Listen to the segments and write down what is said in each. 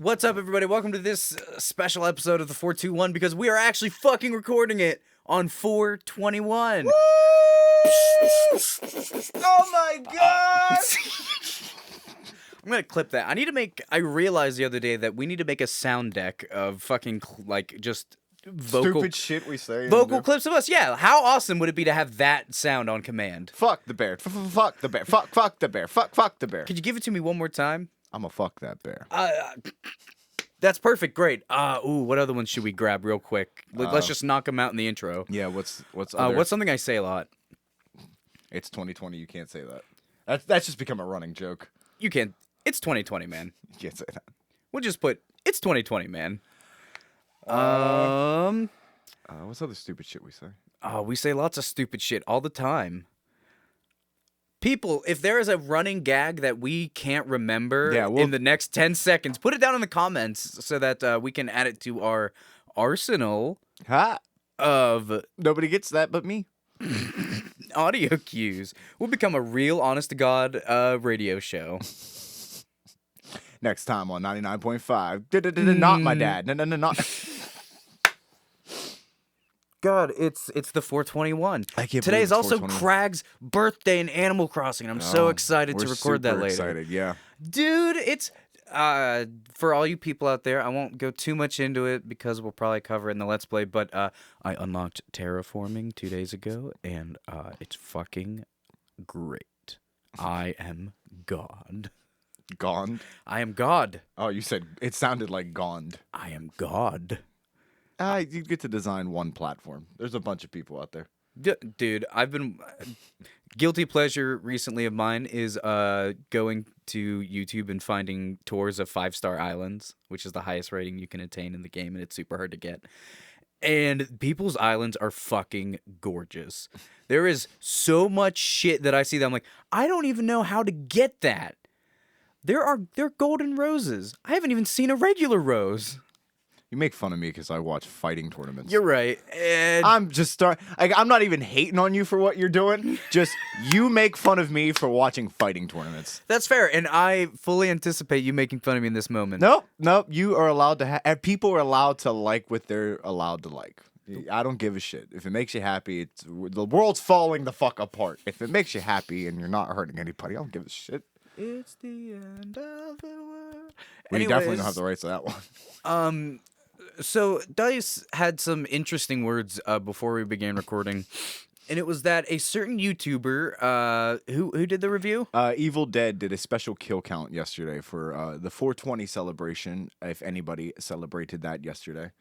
What's up, everybody? Welcome to this special episode of the 421 because we are actually fucking recording it on 421. Woo! Oh my god! I'm gonna clip that. I realized the other day that we need to make a sound deck of fucking, just vocal... Stupid shit we say. Vocal clips of us, yeah. How awesome would it be to have that sound on command? Fuck the bear. Fuck the bear. Fuck the bear. Fuck the bear. Could you give it to me one more time? I'm gonna fuck that bear. That's perfect. Great. What other ones should we grab real quick? Let's just knock them out in the intro. Yeah, what's something I say a lot? It's 2020, you can't say that. That's just become a running joke. You can't. It's 2020, man. You can't say that. We'll just put, it's 2020, man. What's other stupid shit we say? We say lots of stupid shit all the time. People, if there is a running gag that we can't remember in the next 10 seconds, put it down in the comments so that we can add it to our arsenal of... Nobody gets that but me. Audio cues. We'll become a real, honest-to-God radio show. Next time on 99.5. Not my dad. No, not... God, it's the 421. I can't Today is believe it's also 421. Craig's birthday in Animal Crossing. I'm so excited to record that later. Excited, yeah. Dude, it's for all you people out there, I won't go too much into it because we'll probably cover it in the Let's Play, but I unlocked terraforming 2 days ago, and it's fucking great. I am God. Gond? I am God. Oh, you said it sounded like Gond. I am God. You get to design one platform. There's a bunch of people out there. Dude, I've been... Guilty pleasure recently of mine is going to YouTube and finding tours of 5-star islands, which is the highest rating you can attain in the game, and it's super hard to get. And people's islands are fucking gorgeous. There is so much shit that I see that I'm like, I don't even know how to get that. They're golden roses. I haven't even seen a regular rose. You make fun of me because I watch fighting tournaments. You're right. And I'm just I'm not even hating on you for what you're doing. Just you make fun of me for watching fighting tournaments. That's fair, and I fully anticipate you making fun of me in this moment. Nope. You are allowed to people are allowed to like what they're allowed to like. I don't give a shit. If it makes you happy, the world's falling the fuck apart. If it makes you happy and you're not hurting anybody, I don't give a shit. It's the end of the world. We definitely don't have the rights to that one. So Dice had some interesting words before we began recording, and it was that a certain YouTuber, who did the review? Evil Dead did a special kill count yesterday for the 420 celebration, if anybody celebrated that yesterday.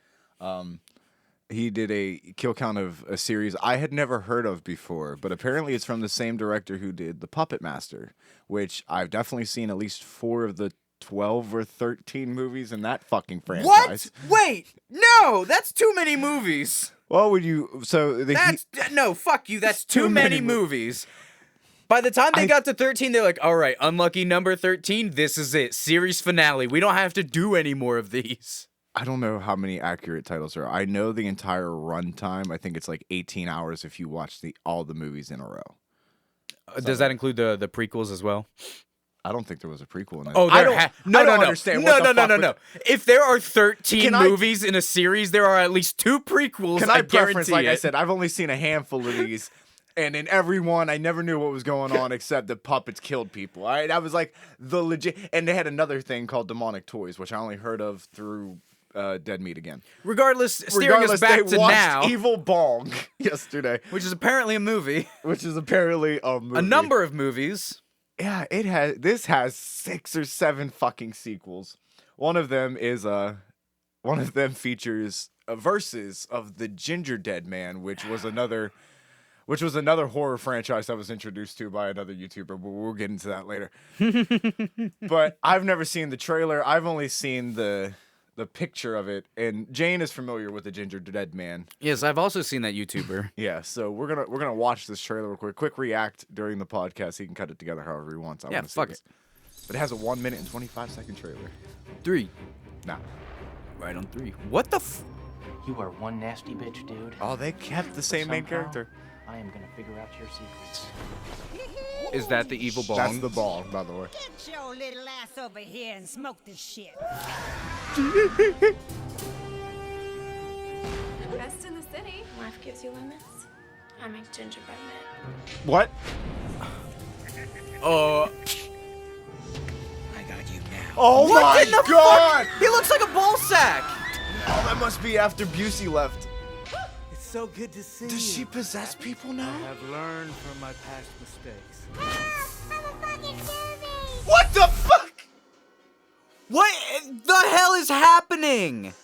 He did a kill count of a series I had never heard of before, but apparently it's from the same director who did The Puppet Master, which I've definitely seen at least 4 of the 12 or 13 movies in that fucking franchise. What? Wait, no, that's too many movies. What would you... No, fuck you, that's too many movies. By the time they got to 13, they're like, all right, unlucky number 13, this is it. Series finale. We don't have to do any more of these. I don't know how many accurate titles there are. I know the entire runtime. I think it's like 18 hours if you watch all the movies in a row. Does that include the prequels as well? I don't think there was a prequel in that. Oh, I don't understand. No. If there are 13 movies in a series, there are at least 2 prequels. Can I preference, like I said, I've only seen a handful of these, and in every one, I never knew what was going on except the puppets killed people. All right, I was like the legit, and they had another thing called Demonic Toys, which I only heard of through Dead Meat Again. Regardless, steering us back to now. Evil Bong yesterday, which is apparently a movie. A number of movies. Yeah, this has 6 or 7 fucking sequels. One of them features verses of the Ginger Dead Man, which was another horror franchise that was introduced to by another YouTuber, but we'll get into that later. But I've never seen the trailer. I've only seen the picture of it, and Jayne is familiar with the Ginger Dead Man. Yes, I've also seen that YouTuber. Yeah, so we're gonna watch this trailer real quick react during the podcast. He can cut it together however he wants. Fuck it. But it has a 1 minute and 25-second trailer. 3. Nah. Right on 3. What the You are one nasty bitch, dude. Oh, they kept the same main character. I am gonna figure out your secrets. Is that the evil bong? That's the bong, by the way. Get your little ass over here and smoke this shit. Best in the city. Life gives you lemons. I make gingerbread men. What? Oh. I got you now. Oh What my in the god! fuck? He looks like a ball sack. Oh, that must be after Busey left. It's so good to see you. Does she possess people now? I have learned from my past mistakes. I'm a fucking baby. What the fuck? What the hell is happening?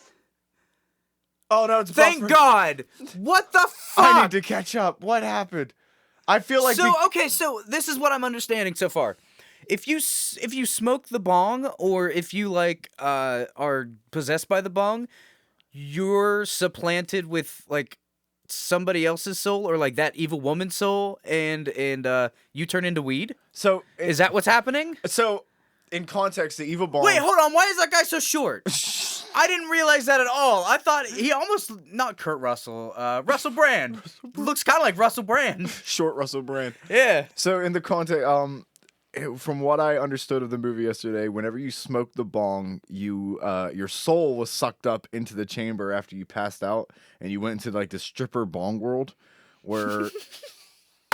Oh no, it's Thank buffering. God. What the fuck? I need to catch up. What happened? I feel like So this is what I'm understanding so far. If you smoke the bong, or if you like are possessed by the bong, you're supplanted with like somebody else's soul, or like that evil woman's soul, and you turn into weed. so Is that what's happening? so in context, the evil bong. Wait, hold on. Why is that guy so short? I didn't realize that at all. I thought he almost not Kurt Russell, Russell Brand. Looks kind of like Russell Brand. Short Russell Brand. Yeah. So in the context, from what I understood of the movie yesterday, whenever you smoked the bong, you your soul was sucked up into the chamber after you passed out, and you went into like the stripper bong world, where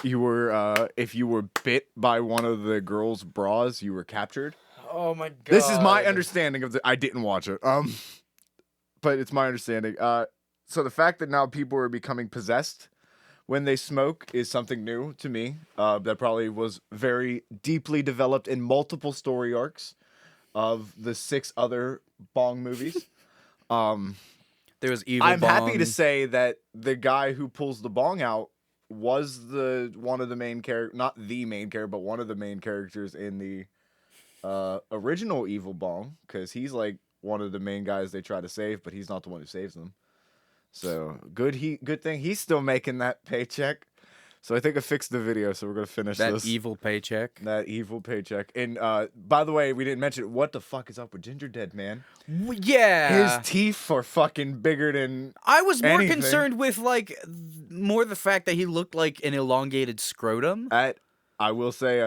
you were if you were bit by one of the girls' bras, you were captured. Oh my God. This is my understanding of the. I didn't watch it. But it's my understanding. So the fact that now people are becoming possessed when they smoke is something new to me. That probably was very deeply developed in multiple story arcs of the 6 other Bong movies. There was evil. I'm happy bong. to say that the guy who pulls the bong out was one of the main character, not the main character, but one of the main characters in the original Evil Bong, because he's like one of the main guys they try to save, but he's not the one who saves them. So good thing he's still making that paycheck. So I think I fixed the video, so we're gonna finish that this. evil paycheck. That evil paycheck. And by the way, we didn't mention what the fuck is up with Ginger Dead, man. Yeah. His teeth are fucking bigger than I was more anything. concerned with like more the fact that he looked like an elongated scrotum. I will say,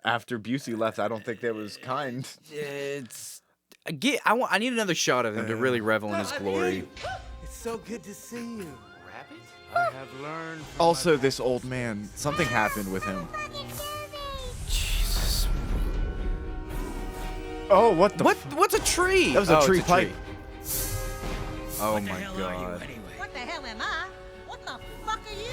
after Busey left, I don't think that was kind. It's I need another shot of him to really revel in his glory. It's so good to see you. Rabbit? I have learned from Also, this old man, something happened with him. Jesus. Oh, what the? What's a tree? That was a Oh, tree it's pipe. Oh my God. What the hell am I? What the fuck are you?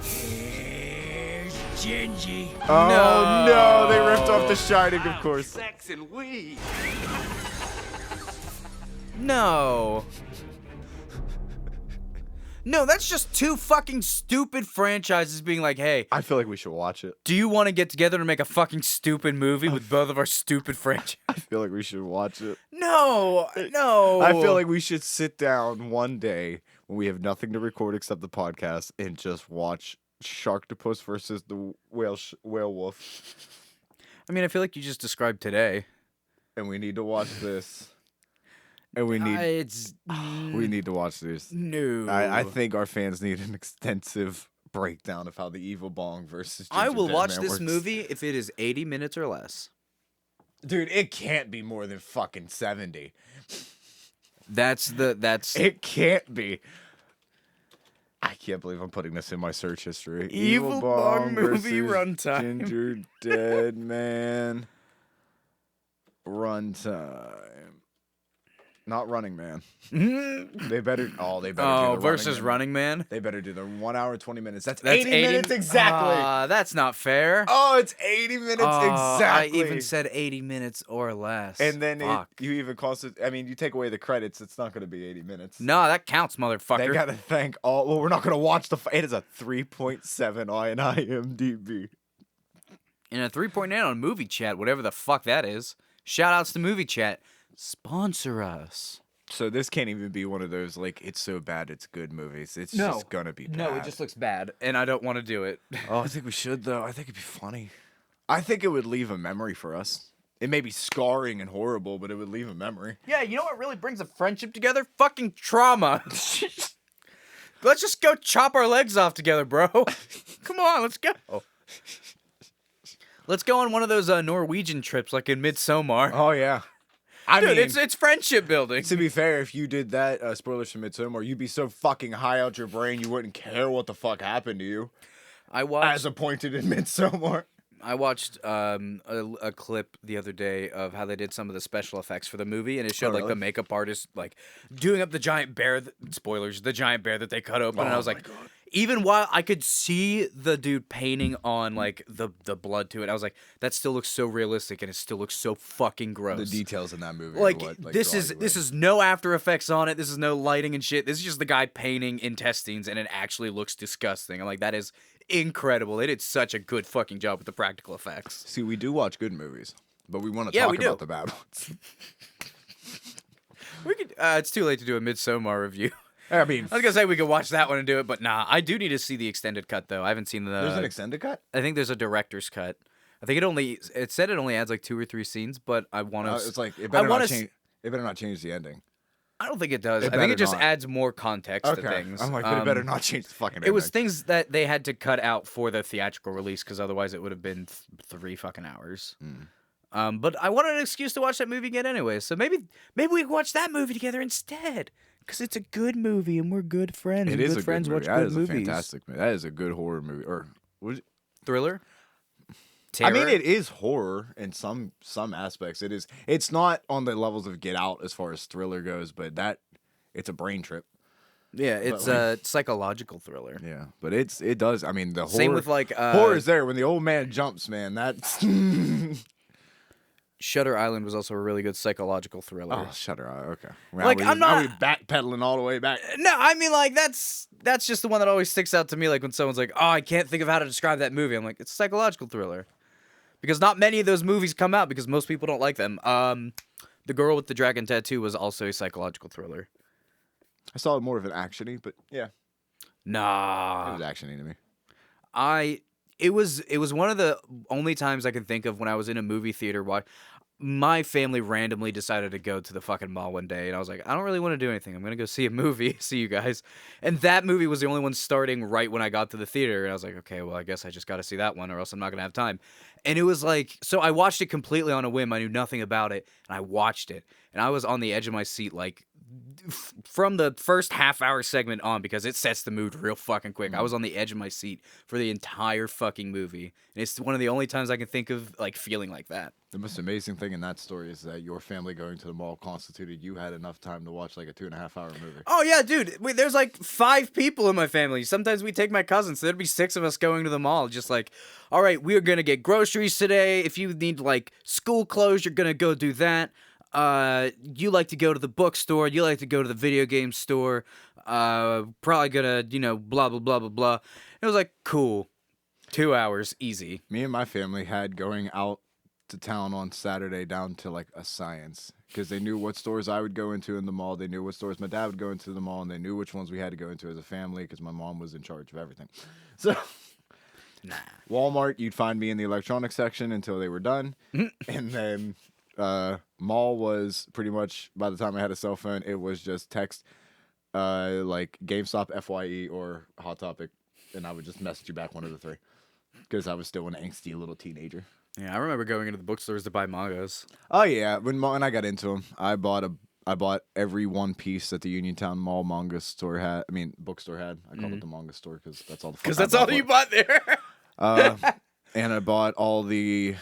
Here's Gingy. Oh no, they ripped off The Shining, of course. sex and weed. No. No, that's just 2 fucking stupid franchises being like, hey, I feel like we should watch it. do you want to get together and make a fucking stupid movie with both of our stupid franchises? I feel like we should watch it. No. I feel like we should sit down one day when we have nothing to record except the podcast and just watch Sharktopus versus the werewolf. I mean, I feel like you just described today. And we need to watch this. And we need we need to watch this. No. I think our fans need an extensive breakdown of how the Evil Bong versus I Ginger will Dead watch Man this works. movie if it is 80 minutes or less. Dude, it can't be more than fucking 70. That's It can't be. I can't believe I'm putting this in my search history. Evil Bong movie versus runtime. Ginger Dead Man runtime. Not Running Man. They better. They better. Oh, do the versus Man. Running Man. They better do the 1 hour 20 minutes. That's 80 That's minutes exactly. That's not fair. Oh, it's 80 minutes exactly. I even said 80 minutes or less. And then Fuck. you even cost it. I mean, you take away the credits, it's not going to be 80 minutes. No, that counts, motherfucker. They got to thank all. Well, we're not going to watch the. It is a 3.7 on IMDb. And a 3.9 on Movie Chat, whatever the fuck that is. Shout outs to Movie Chat. Sponsor us. So this can't even be one of those like it's so bad it's good movies. It's just gonna be bad. No, it just looks bad, and I don't want to do it. Oh, I think we should though. I think it'd be funny. I think it would leave a memory for us. It may be scarring and horrible, but it would leave a memory. Yeah, you know what really brings a friendship together? Fucking trauma. Let's just go chop our legs off together, bro. Come on, let's go. Let's go on one of those Norwegian trips, like in Midsommar. Oh yeah. I Dude, mean, it's friendship building. to be fair, if you did that, spoilers for Midsommar, you'd be so fucking high out your brain you wouldn't care what the fuck happened to you. I watched. As appointed in Midsommar. I watched a clip the other day of how they did some of the special effects for the movie, and it showed like really? the makeup artist like doing up the giant bear. Spoilers: the giant bear that they cut open, and I was like, even while I could see the dude painting on like the blood to it, I was like, that still looks so realistic, and it still looks so fucking gross. The details in that movie. Like, are what, like this draw is you this in. is no After Effects on it. This is no lighting and shit. This is just the guy painting intestines, and it actually looks disgusting. I'm like, that is incredible. They did such a good fucking job with the practical effects. See, we do watch good movies, but we want to Yeah, talk we do. about the bad ones. We could. It's too late to do a Midsommar review. I mean, I was gonna say we could watch that one and do it, but nah. I do need to see the extended cut though. I haven't seen the. there's an extended cut. I think there's a director's cut. I think it said it only adds like 2 or 3 scenes, but I want to. It's like it I better wanna not change. It better not change the ending. I don't think it does. It I think better it just not. adds more context to Okay, things. I'm like, but it better not change the fucking ending. It was things that they had to cut out for the theatrical release because otherwise it would have been 3 fucking hours. But I wanted an excuse to watch that movie again anyway, so maybe we could watch that movie together instead because it's a good movie and we're good friends. It and is good a friends good movie. watch That good is movies. a fantastic movie. That is a good horror movie. Or was it? Thriller. I mean, Terror? it is horror in some aspects. It is. It's not on the levels of Get Out as far as thriller goes, but it's a brain trip. Yeah, it's a psychological thriller. Yeah, but it does. I mean, the horror. Same with like horror is there when the old man jumps, man. That's Shutter Island was also a really good psychological thriller. oh, Shutter Island. Okay, Like, I'm Now we not- backpedaling all the way back. No, I mean like that's just the one that always sticks out to me. Like when someone's like, "Oh, I can't think of how to describe that movie." I'm like, "It's a psychological thriller," because not many of those movies come out because most people don't like them. The Girl with the Dragon Tattoo was also a psychological thriller. I saw it more of an actiony, but yeah, it Nah, was actiony to me. It was one of the only times I can think of when I was in a movie theater. My family randomly decided to go to the fucking mall one day, and I was like, I don't really want to do anything. I'm gonna go see a movie. See you guys. And that movie was the only one starting right when I got to the theater, and I was like, okay, well, I guess I just got to see that one, or else I'm not gonna have time. And it was like, so I watched it completely on a whim. I knew nothing about it, and I watched it, and I was on the edge of my seat, like from the first half-hour segment on, because it sets the mood real fucking quick. I was on the edge of my seat for the entire fucking movie, and it's one of the only times I can think of like feeling like that. The most amazing thing in that story is that your family going to the mall constituted you had enough time to watch like a 2.5-hour movie. Oh yeah, dude. Wait, there's like 5 people in my family. Sometimes we take my cousins. So there'd be 6 of us going to the mall. Just like, all right, we are gonna get groceries today. If you need like school clothes, you're gonna go do that. You like to go to the bookstore. You like to go to the video game store. Probably gonna, blah blah blah blah blah. It was like cool. 2 hours, easy. Me and my family had going out to town on Saturday down to like a science because they knew what stores I would go into in the mall. They knew what stores my dad would go into the mall, and they knew which ones we had to go into as a family because my mom was in charge of everything. So, Walmart, you'd find me in the electronics section until they were done, and then mall was pretty much by the time I had a cell phone, it was just text like GameStop, FYE, or Hot Topic, and I would just message you back one of the 3 because I was still an angsty little teenager. Yeah, I remember going into the bookstores to buy mangas. Oh yeah, when I got into them, I bought every One Piece that the Uniontown Mall bookstore had. I called it the manga store because that's all the. Because that's all you bought there. And I bought all the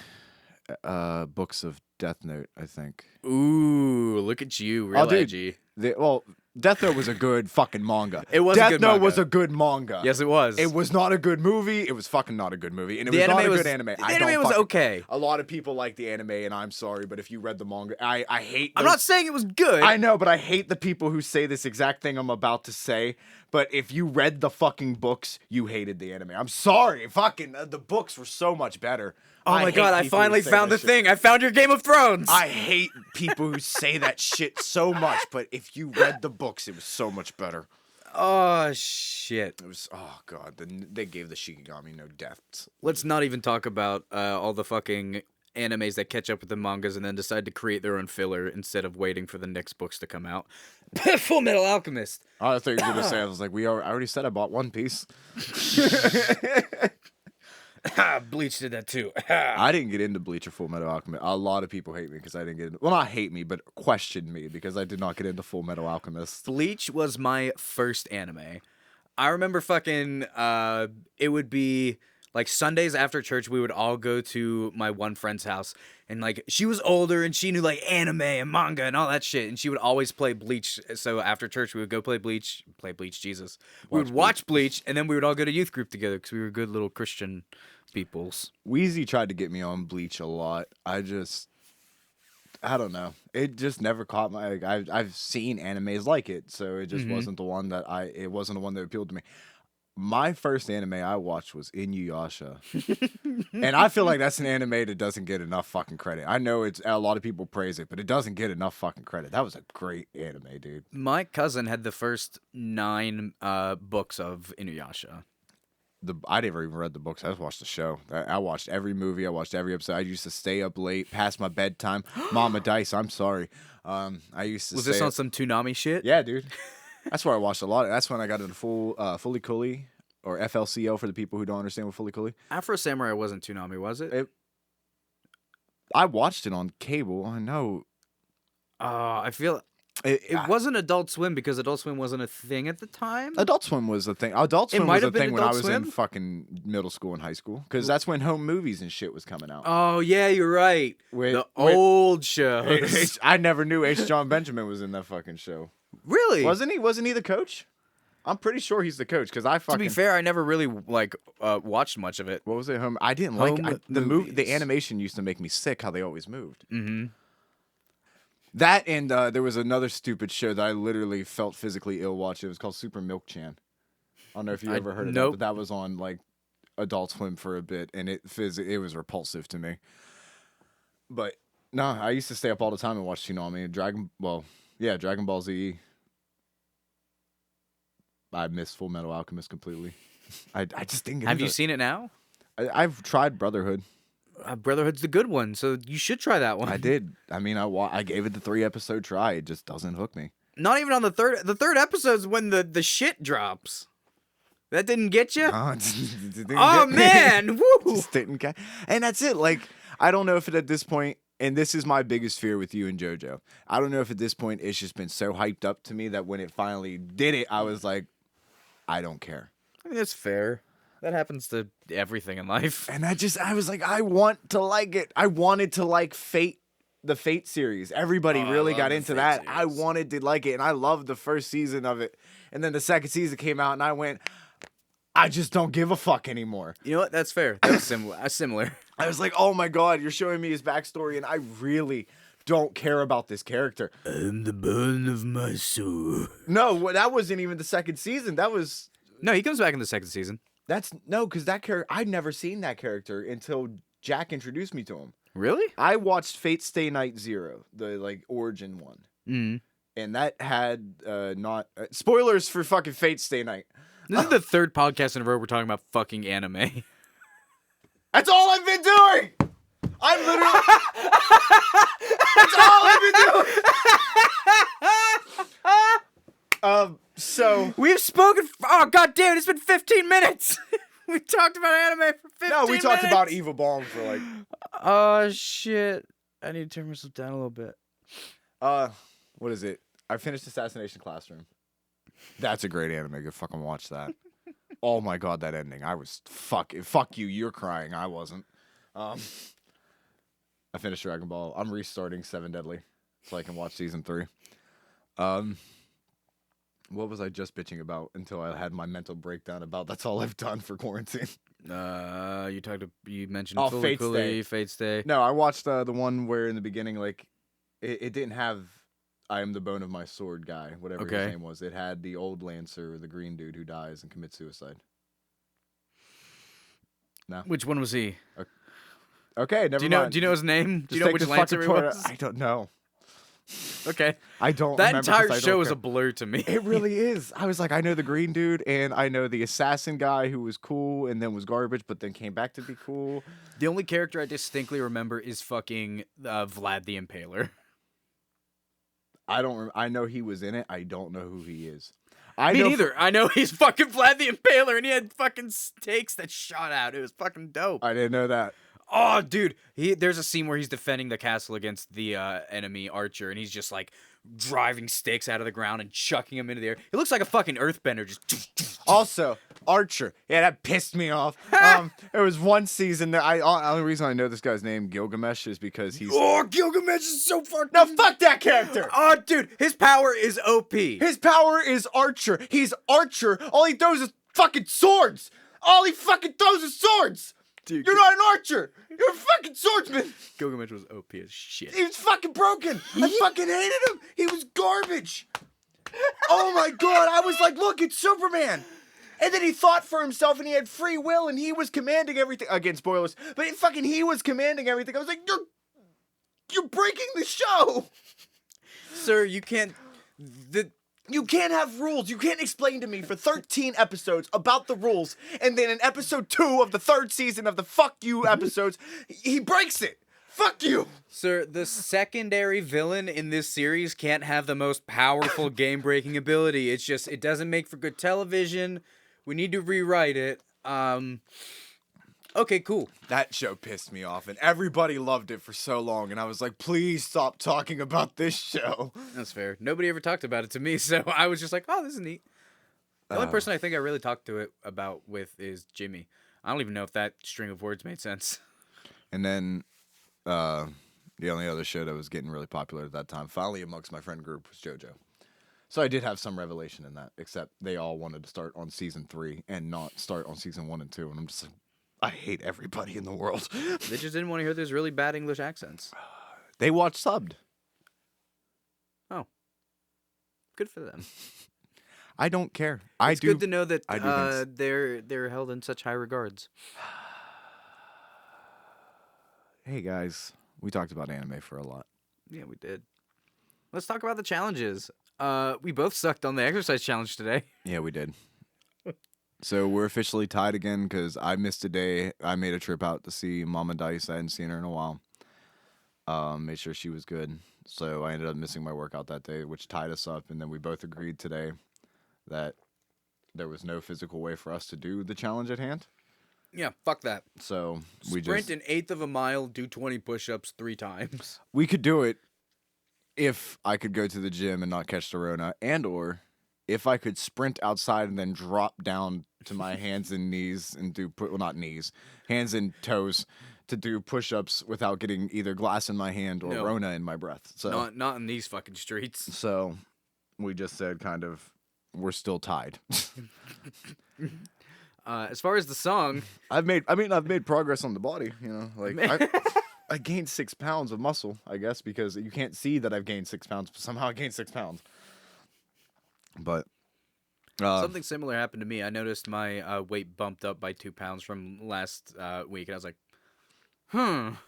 books of Death Note. I think. Ooh, look at you, real Oh, dude. edgy. Death Note was a good fucking manga. It was a Death good Note manga. was a good manga. Yes, it was. It was not a good movie. It was fucking not a good movie, and it The was not anime a was- good anime. the anime was okay. A lot of people like the anime, and I'm sorry, but if you read the manga, I hate. I'm those- not saying it was good. I know, but I hate the people who say this exact thing I'm about to say. But if you read the fucking books, you hated the anime. I'm sorry. Fucking the books were so much better. Oh my hate god, I people who finally say found that the shit. thing. I found your Game of Thrones. I hate people who say that shit so much. But if you read the books, it was so much better. Oh shit. It was, oh god, they gave the Shikigami no depths. Let's not even talk about all the fucking animes that catch up with the mangas and then decide to create their own filler instead of waiting for the next books to come out. Full Metal Alchemist. I thought you were gonna say, I was like, I already said I bought One Piece. Bleach did that too. I didn't get into Bleach or Full Metal Alchemist. A lot of people hate me because I didn't get into. Well, not hate me, but question me because I did not get into Full Metal Alchemist. Bleach was my first anime. I remember fucking. It would be like Sundays after church. We would all go to my one friend's house, and like she was older and she knew like anime and manga and all that shit, and she would always play Bleach. So after church, we would go play Bleach. Jesus. We would watch Bleach, and then we would all go to youth group together because we were good little Christian peoples. Wheezy tried to get me on Bleach a lot. I don't know. It just never caught my. Like, I've seen animes like it, so it just wasn't the one that It wasn't the one that appealed to me. My first anime I watched was Inuyasha, and I feel like that's an anime that doesn't get enough fucking credit. I know it's a lot of people praise it, but it doesn't get enough fucking credit. That was a great anime, dude. My cousin had the first 9 books of Inuyasha. I never even read the books. I just watched the show. I watched every movie. I watched every episode. I used to stay up late past my bedtime. Mama Dice, I'm sorry. I used to. Was this on some Toonami shit? Yeah, dude. That's where I watched a lot. That's when I got into Fully Cooley, or FLCL for the people who don't understand what Fully Cooley. Afro Samurai wasn't Toonami, was it? I watched it on cable. I know. I feel it wasn't Adult Swim because Adult Swim wasn't a thing at the time. Adult Swim was a thing. Adult Swim might was a have been thing when I Adult was in Swim? fucking middle school and high school, because that's when home movies and shit was coming out. Oh yeah, you're right. The old shows. I never knew H. John Benjamin was in that fucking show. Really? Wasn't he? Wasn't he the coach? I'm pretty sure he's the coach because I fucking. To be fair, I never really like watched much of it. What was it? I didn't Home like the movie. The movies. animation used to make me sick. How they always moved. Mm-hmm. That and there was another stupid show that I literally felt physically ill watching. It was called Super Milk Chan. I don't know if you ever heard of that, nope. but that was on like Adult Swim for a bit, and it was repulsive to me. But no, I used to stay up all the time and watch Toonami and Dragon Ball Z. I missed Full Metal Alchemist completely. I just didn't get Have into you it. seen it now? I've tried Brotherhood. Brotherhood's the good one, so you should try that one. I did. I mean, I gave it the 3-episode try. It just doesn't hook me. Not even on the third. The third episode's when the shit drops. That didn't get you? It didn't Oh get me. man! Woo! Just didn't get. And that's it. Like, I don't know if it at this point, and this is my biggest fear with you and JoJo. I don't know if at this point it's just been so hyped up to me that when it finally did it, I was like, I don't care. I mean, that's fair. That happens to everything in life. And I was like, I want to like it. I wanted to like the Fate series. Everybody Oh, I really love got the into Fate that. series. I wanted to like it, and I loved the first season of it. And then the second season came out, and I went, I just don't give a fuck anymore. You know what? That's fair. That's similar. Similar. I was like, oh my god, you're showing me his backstory, and I really don't care about this character. I'm the bone of my soul. No, that wasn't even the second season. No, he comes back in the second season. Because that character, I'd never seen that character until Jack introduced me to him. Really? I watched Fate Stay Night 0, the like origin one. Mm. And that had not spoilers for fucking Fate Stay Night. This is the third podcast in a row we're talking about fucking anime. That's all I've been doing. I'm literally. That's all I've been doing. So We've spoken. Oh god damn! It's been 15 minutes. We talked about anime for 15 no, we minutes. talked about Evil Bomb for like. Oh shit! I need to turn myself down a little bit. What is it? I finished Assassination Classroom. That's a great anime. Go fucking watch that. Oh my god, that ending! I was fuck you. You're crying. I wasn't. I finished Dragon Ball. I'm restarting Seven Deadly so I can watch season 3. What was I just bitching about until I had my mental breakdown about that's all I've done for quarantine? You mentioned Oh, Fully Fate's Cooley, Day. Fate's Day. No, I watched the one where in the beginning, like, it didn't have I am the bone of my sword guy, whatever Okay. his name was. It had the old Lancer, the green dude who dies and commits suicide. No. Which one was he? Okay, never Do you know? mind. Do you know his name? Do Just you know take which this Lancer fucking he toilet- was? I don't know. Okay. I don't That remember 'cause entire I don't show is care. a blur to me. It really is. I was like, I know the green dude, and I know the assassin guy who was cool and then was garbage, but then came back to be cool. The only character I distinctly remember is fucking Vlad the Impaler. I don't. I know he was in it. I don't know who he is. I Me know neither. I know he's fucking Vlad the Impaler, and he had fucking stakes that shot out. It was fucking dope. I didn't know that. Oh, dude. There's a scene where he's defending the castle against the enemy archer, and he's just like driving stakes out of the ground and chucking them into the air. It looks like a fucking earthbender. Just Also, Archer. Yeah, that pissed me off. There was one season that the only reason I know this guy's name Gilgamesh is because he's. Oh, Gilgamesh is so fucking. No, fuck that character. Oh, dude, his power is OP. His power is Archer. He's Archer. All he throws is fucking swords. All he fucking throws is swords. Dude, You're not an archer. You're a fucking swordsman. Gilgamesh was OP as shit. He was fucking broken. I fucking hated him. He was garbage. Oh my god. I was like, look, it's Superman. And then he thought for himself and he had free will and he was commanding everything. Again, spoilers. But he was commanding everything. I was like, you're breaking the show. Sir, you can't. You can't have rules. You can't explain to me for 13 episodes about the rules, and then in episode 2 of the 3rd season of the Fuck You episodes, he breaks it. Fuck you. Sir, the secondary villain in this series can't have the most powerful game-breaking ability. It's just, it doesn't make for good television. We need to rewrite it. Okay, cool. That show pissed me off, and everybody loved it for so long, and I was like, please stop talking about this show. That's fair. Nobody ever talked about it to me, so I was just like, oh, this is neat. The only person I think I really talked to it about with is Jimmy. I don't even know if that string of words made sense. And then the only other show that was getting really popular at that time, finally amongst my friend group, was JoJo. So I did have some revelation in that, except they all wanted to start on season 3 and not start on season 1 and 2, and I'm just like, I hate everybody in the world. They just didn't want to hear those really bad English accents. They watch subbed. Oh. Good for them. I don't care. It's good to know that I do they're held in such high regards. Hey guys, we talked about anime for a lot. Yeah, we did. Let's talk about the challenges. We both sucked on the exercise challenge today. Yeah, we did. So we're officially tied again because I missed a day. I made a trip out to see Mama Dice. I hadn't seen her in a while. Made sure she was good. So I ended up missing my workout that day, which tied us up. And then we both agreed today that there was no physical way for us to do the challenge at hand. Yeah, fuck that. So we Sprint an eighth of a mile, do 20 push-ups 3 times. We could do it if I could go to the gym and not catch the Rona, and or if I could sprint outside and then drop down to my hands and knees and do hands and toes to do push-ups without getting either glass in my hand or Rona in my breath. So not in these fucking streets. So we just said kind of we're still tied. As far as the song, I've made progress on the body, like I gained 6 pounds of muscle, I guess, because you can't see that I've gained 6 pounds, but somehow I gained 6 pounds. But something similar happened to me. I noticed my weight bumped up by 2 pounds from last week, and I was like, I'm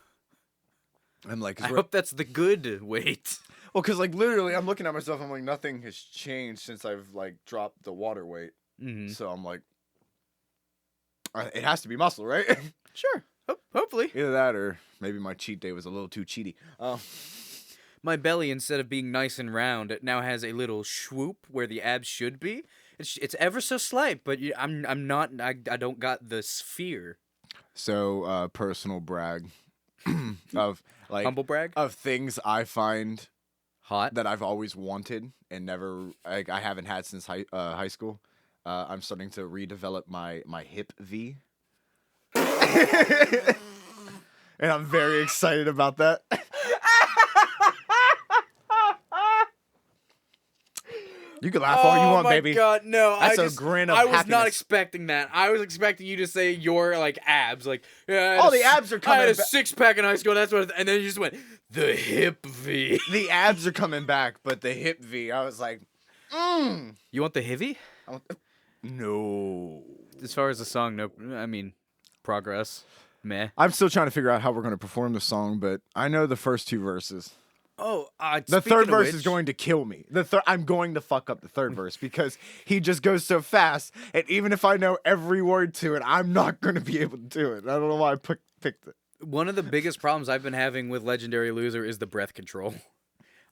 like, I hope that's the good weight. Well, because like literally, I'm looking at myself. I'm like, nothing has changed since I've like dropped the water weight. Mm-hmm. So I'm like, it has to be muscle, right? Sure, hopefully. Either that, or maybe my cheat day was a little too cheaty. My belly, instead of being nice and round, it now has a little swoop where the abs should be. It's ever so slight, but I'm not. I don't got the sphere. So personal brag of like Humble brag of things I find hot that I've always wanted and never I haven't had since high school. I'm starting to redevelop my hip V, and I'm very excited about that. You can laugh all you want, baby. Oh my god, no! That's a grin of I was not happiness. expecting that. I was expecting you to say your like abs, like yeah. Oh, the abs are coming. I had a 6-pack in high school. That's what, and then you just went the hip V. The abs are coming back, but the hip V, I was like, You want the heavy? No. As far as the song, no. I mean, progress. Meh. I'm still trying to figure out how we're going to perform the song, but I know the first 2 verses. Oh, the third verse is going to kill me. I'm going to fuck up the third verse because he just goes so fast, and even if I know every word to it, I'm not going to be able to do it. I don't know why I picked it. One of the biggest problems I've been having with Legendary Loser is the breath control.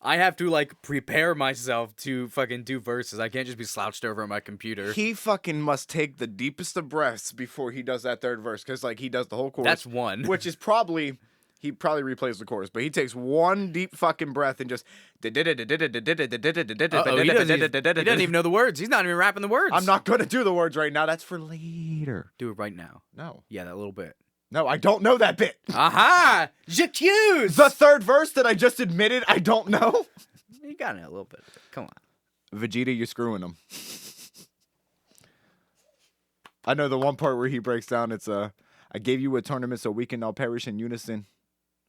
I have to like prepare myself to fucking do verses. I can't just be slouched over at my computer. He fucking must take the deepest of breaths before he does that third verse, because like he does the whole chorus. That's one. Which is probably he probably replays the chorus, but he takes one deep fucking breath and just. He doesn't even know the words. He's not even rapping the words. I'm not gonna do the words right now. That's for later. Do it right now. No, Yeah, that little bit. no, I don't know that bit. Aha! J'accuse! The third verse that I just admitted I don't know. You got it a little bit. Come on. Vegeta, you're screwing him. I know the one part where he breaks down. It's I gave you a tournament so we can all perish in unison.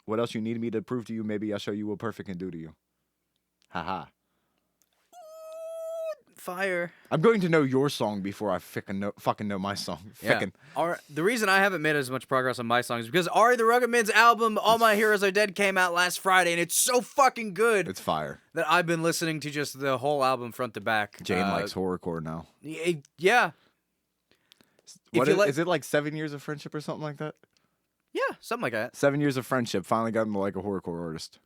What else you need me to prove to you? Maybe I'll show you what perfect can do to you. Haha. Fire. I'm going to know your song before I fucking know my song. Yeah. The reason I haven't made as much progress on my song is because Ari the Rugged Man's album, All My Heroes Are Dead, came out last Friday, and it's so fucking good It's fire. that I've been listening to just the whole album front to back. Jayne likes horrorcore now. Yeah. What you like- is it like 7 years of friendship or something like that? Yeah, something like that. 7 years of friendship finally got him to like a horrorcore artist.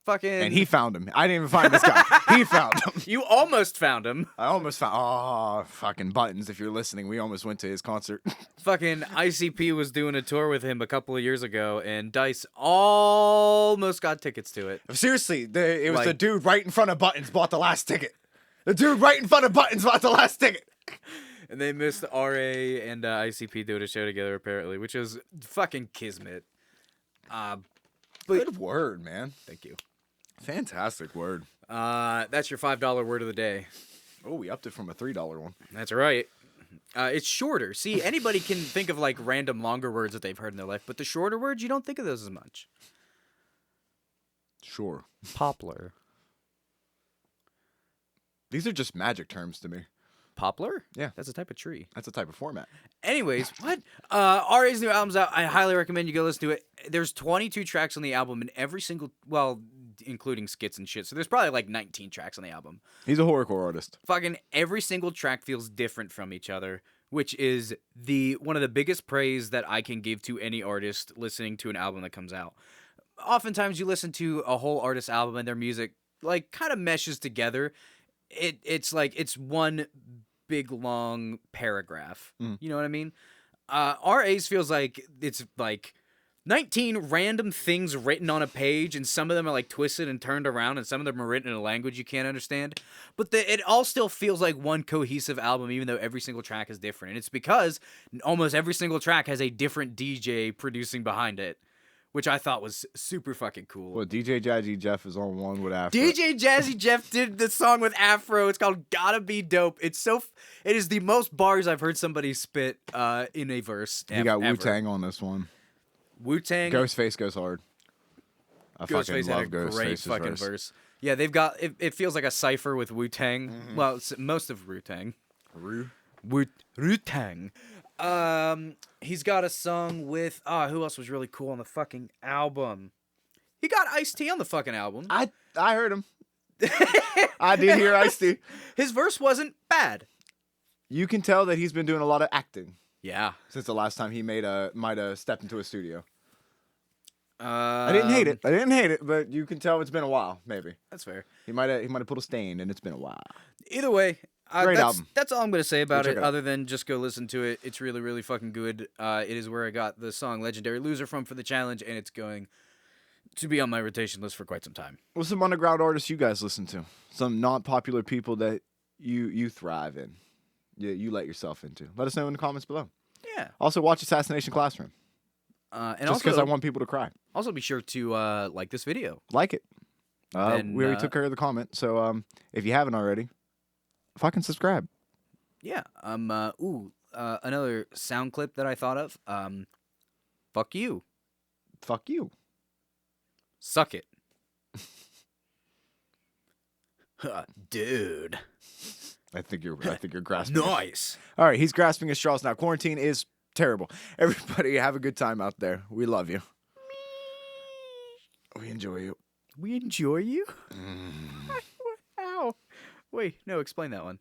Fucking. And he found him. I didn't even find this guy. He found him. You almost found him. I almost found. Oh, fucking Buttons. If you're listening, we almost went to his concert. Fucking ICP was doing a tour with him a couple of years ago, and Dice almost got tickets to it. Seriously, it was Like- the dude right in front of Buttons bought the last ticket. The dude right in front of Buttons bought the last ticket. And they missed RA and ICP doing a show together, apparently, which is fucking kismet. Good word, man. Thank you. Fantastic word. That's your $5 word of the day. Oh, we upped it from a $3 one. That's right. It's shorter. See, anybody can think of like random longer words that they've heard in their life, but the shorter words, you don't think of those as much. Sure. Poplar. These are just magic terms to me. Poplar? Yeah. That's a type of tree. That's a type of format. Anyways, what? RA's new album's out. I highly recommend you go listen to it. There's 22 tracks on the album, and every single, well, including skits and shit. So there's probably like 19 tracks on the album. He's a horrorcore artist. Fucking every single track feels different from each other, which is one of the biggest praise that I can give to any artist listening to an album that comes out. Oftentimes you listen to a whole artist's album and their music like kind of meshes together. It's like it's one big long paragraph. You know what I mean? RA's feels like it's like 19 random things written on a page, and some of them are like twisted and turned around, and some of them are written in a language you can't understand. But it all still feels like one cohesive album, even though every single track is different. And it's because almost every single track has a different DJ producing behind it, which I thought was super fucking cool. Well, DJ Jazzy Jeff is on one with Afro. DJ Jazzy Jeff did the song with Afro. It's called "Gotta Be Dope." It is the most bars I've heard somebody spit in a verse. He got Wu-Tang on this one. Wu-Tang. Ghostface goes hard. I fucking Ghostface had a love great Ghostface's fucking verse. Yeah, they've got it feels like a cipher with Wu-Tang. Well, it's most of Wu-Tang. Wu-Tang. He's got a song with who else was really cool on the fucking album? He got Ice-T on the fucking album. I heard him. I did hear Ice-T. His verse wasn't bad. You can tell that he's been doing a lot of acting Yeah. since the last time he might have stepped into a studio. I I didn't hate it, but you can tell it's been a while. Maybe That's fair. he might have pulled a stain, and it's been a while. Either way, Great album. That's all I'm gonna say about check it. it out. Other than just go listen to it. It's really, really fucking good. It is where I got the song "Legendary Loser" from for the challenge, and it's going to be on my rotation list for quite some time. What's some underground artists you guys listen to? Some non-popular people that you thrive in, you let yourself into. Let us know in the comments below. Yeah. Also, watch Assassination Classroom. And Just because I want people to cry. also be sure to like this video. Like it. Then, We already took care of the comment, so if you haven't already, fucking subscribe. Yeah. Another sound clip that I thought of. Fuck you. Fuck you. Suck it. Dude. I think you're grasping. Nice. All right, he's grasping his straws now. Quarantine is terrible. Everybody have a good time out there. We love you. We enjoy you. We enjoy you? How? Wait, no, explain that one.